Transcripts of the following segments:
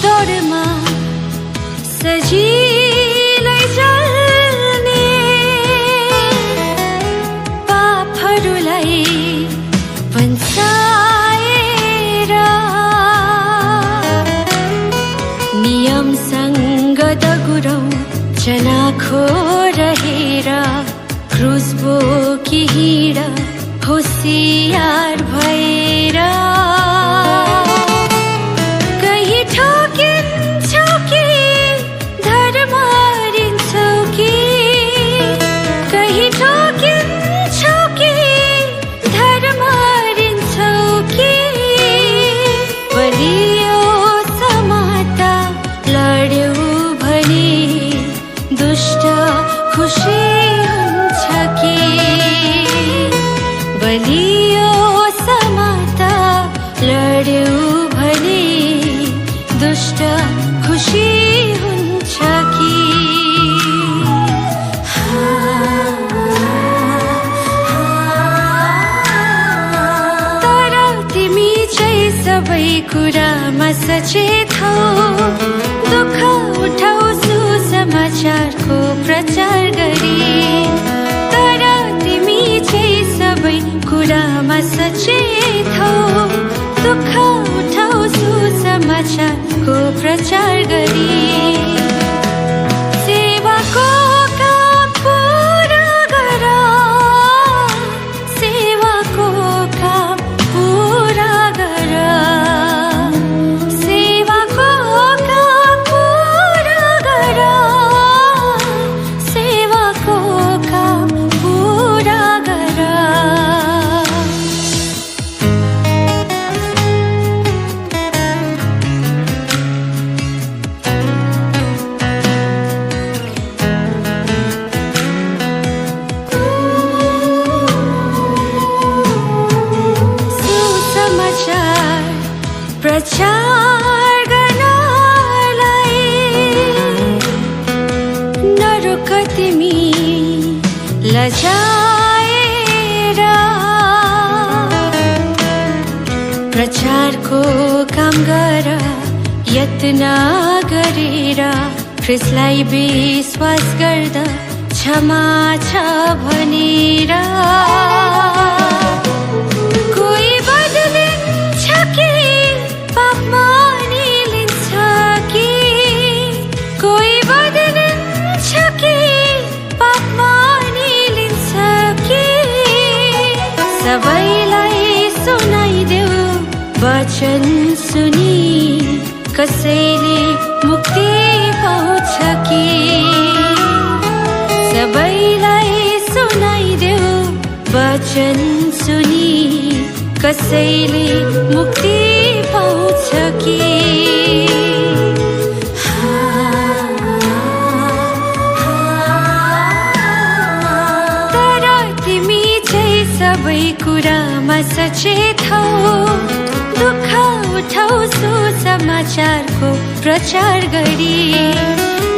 दौडमा सजिलै चल्ने पापहरूलाई भन्साएर नियमसँग दगुरौ चनाखो रहेर क्रुस बोकी हिँड होसियार भएर बलियो समाता लड्यौ भने दुष्ट खुसी हुन्छ कि तर तिमी चाहिँ सबै कुरामा सचेत हौ दुःख उठाउ सुसमाचारको प्रचार गरी तर तिमी चाहिँ सबै कुरामा सचेत हौ दुःख उठाउ सुसमाचारको प्रचार गरी सेवाको काम पुरा गर सेवाको काम पुरा गर सेवाको काम पुरा गर सेवाको काम पुरा गर प्रचार गर्नलाई नरोक तिमी लजाएर प्रचारको काम गर यत्न गरेर ख्रिस्टलाई विश्वास गर्दा क्षमा छ भनेर कोही बदलिन्छ कि पापमा निलिन्छ कि कोही बदलिन्छ कि पापमा निलिन्छ कि सबैलाई सुनाइदेऊ वचन सुनि कसैले मुक्ति पाउँछ कि सबैलाई सुनाइदेऊ वचन सुनि कसैले मुक्ति पाउँछ कि तर तिमी चाहिँ सबै कुरामा सचेत हौ दुःख उठाउ सुसमाचारको प्रचार गरी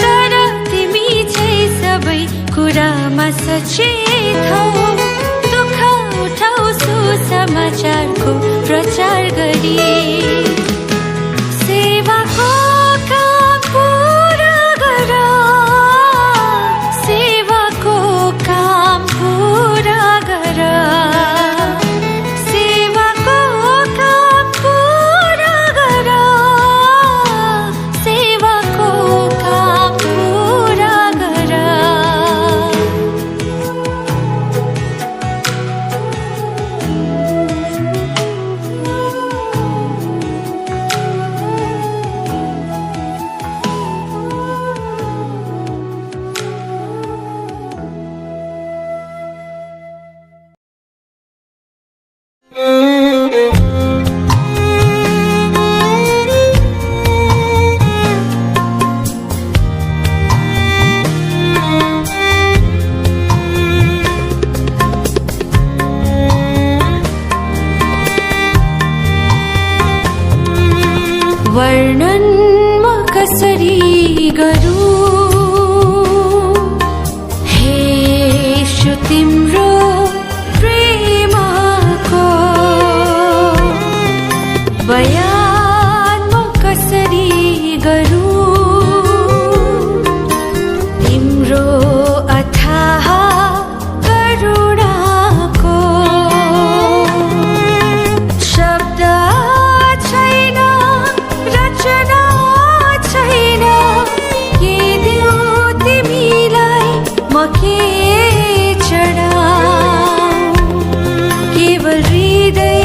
तर तिमी चाहिँ सबै कुरामा सचेत हौ दुःख उठाउ सुसमाचारको प्रचार गरी सेवाको काम पुरा गर सेवाको काम पुरा गर सेवाको काम पुरा गर सेवाको काम पुरा गर तिम्रो प्रेमको बयान म कसरी गरूं, तिम्रो अथाह करुणाको शब्द छैन, रचना छैन, के दियो तिमीलाई म के चढाऊं, केवल हृदय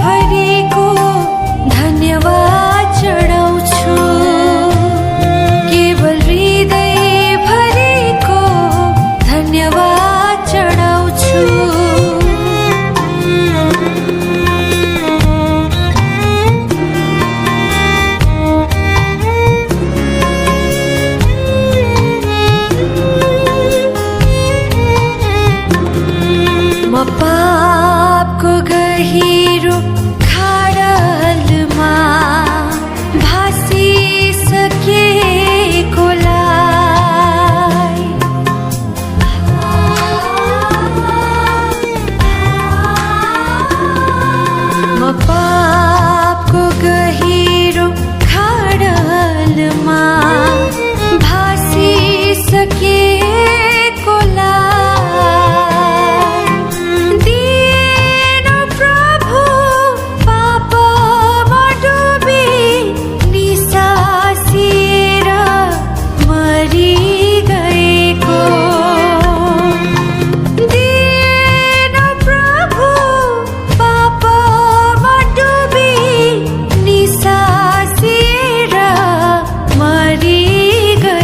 भरिको धन्यवाद चढाउँछु, केवल हृदय भरिको धन्यवाद चढाउँछु। म पापको गहिरो खाडलमा भासिसकेकोलाई म पापको गहिरो खाडलमा भासिसकेकोलाई दिएन प्रभु पापमा डुबी निसासिएर मरिगएको, दिएन प्रभु पापमा डुबी निसासिएर मरिगएको,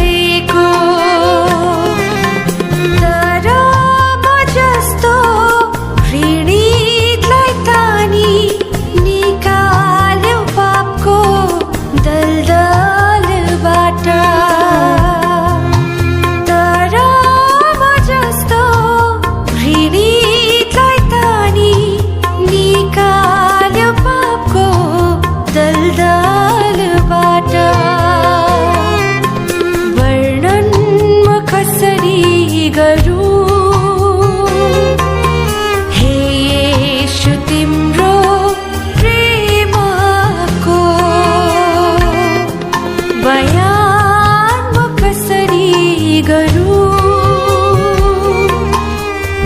तर म जस्तो घृणितलाई तानी निकाल्यो पापको दलदलबाट, तर म जस्तो घृणितलाई तानी निकाल्यो पापको दलदलबाट। वर्णन म कसरी गरूं, हे येशू तिम्रो प्रेमको बयान म कसरी गरूं,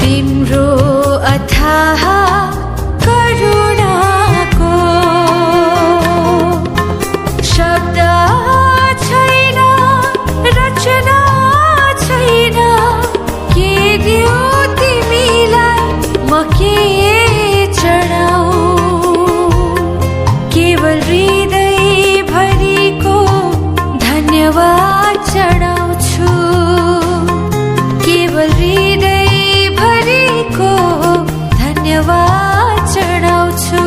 तिम्रो अथाह करुणाको शब्द छैन, रचना छैन, के दियो तिमीलाई म के चढाऊं, केवल हृदय भरिको धन्यवाद चढाउँछु, केवल हृदय भरिको धन्यवाद चढाउँछु।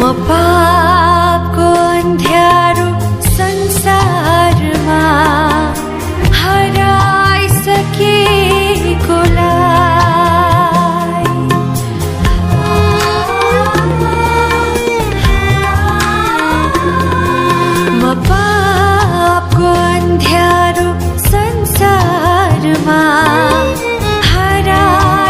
म पापको अन्ध्यारो संसारमा हराइसकेकोलाई म पापको अन्ध्यारो संसारमा हराइसकेकोलाई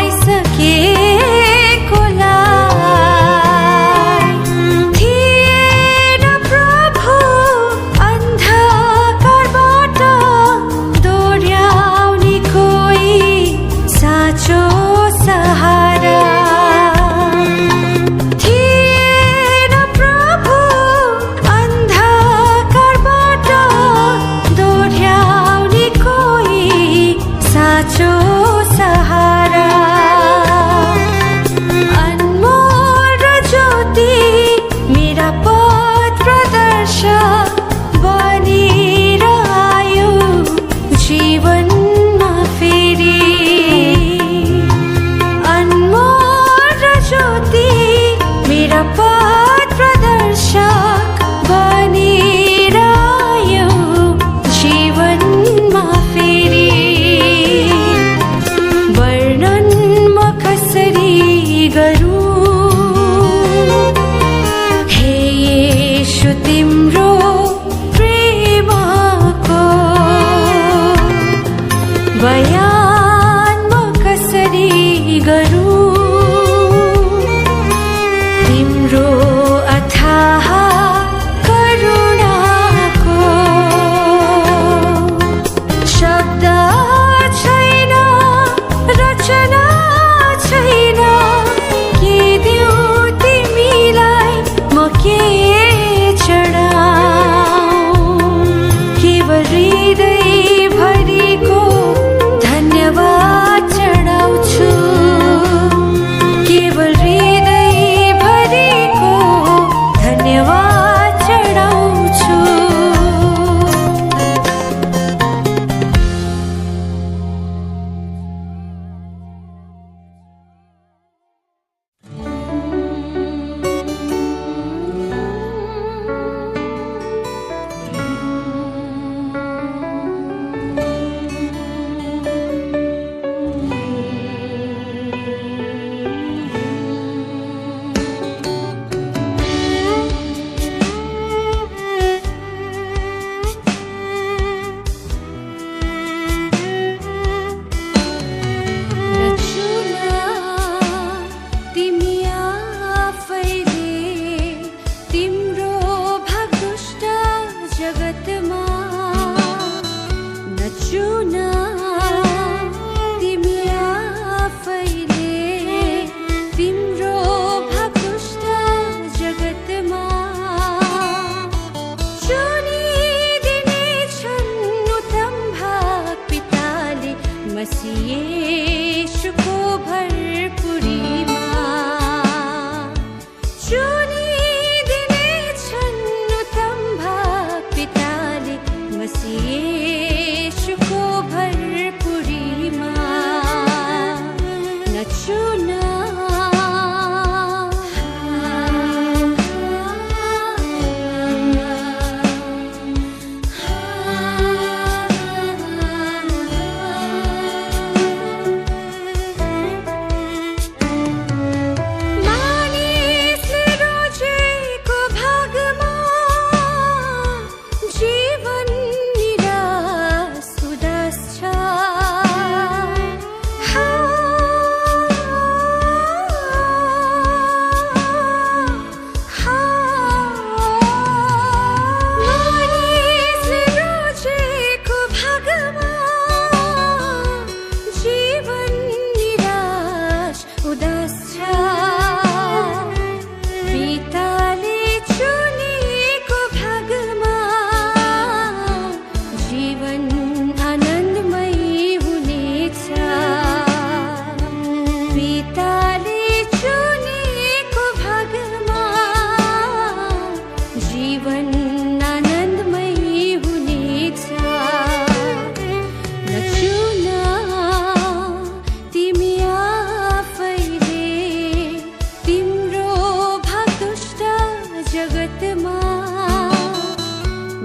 थिएन प्रभु अन्धकारबाट दोहोऱ्याउने कोही साँचो सहारा, थिएन प्रभु अन्धकारबाट दोहोऱ्याउने कोही साँचो सहारा, अनमोल र ज्योति मेरा पथ प्रदर्शक बनेर आयो जीवनमा फेरि, अन कसरी गरूं हे येशू तिम्रो प्रेमको बयान म कसरी गरूं तिम्रो अथाह करुणाको शब्द छैन रचना छैन के दिउ तिमीलाई म के चढाऊं केवल हृदयभरिको धन्यवाद चढाउँछु केवल हृदयभरिको धन्यवाद चढाउँछु येशूको भरपुरीमा चुनिदिनेछन् उत्तम भाग पिताले मसीह येशूको भरपुरीमा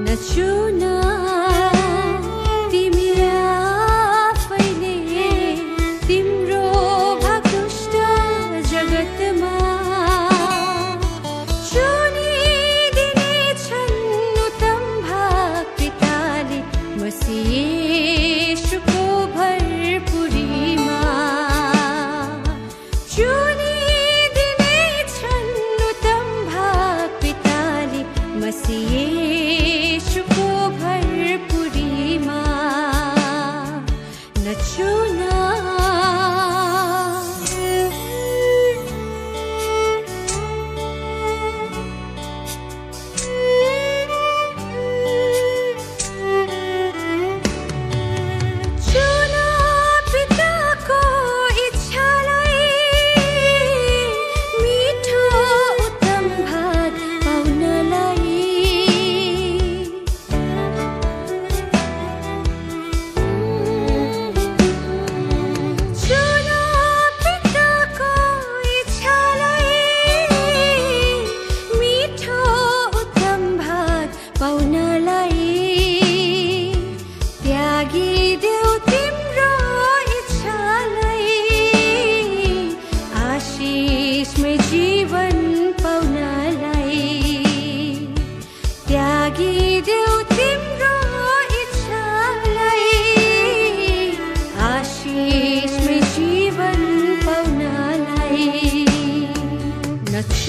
नचुन तिमी आफैले तिम्रो भाग दुष्ट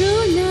करू ना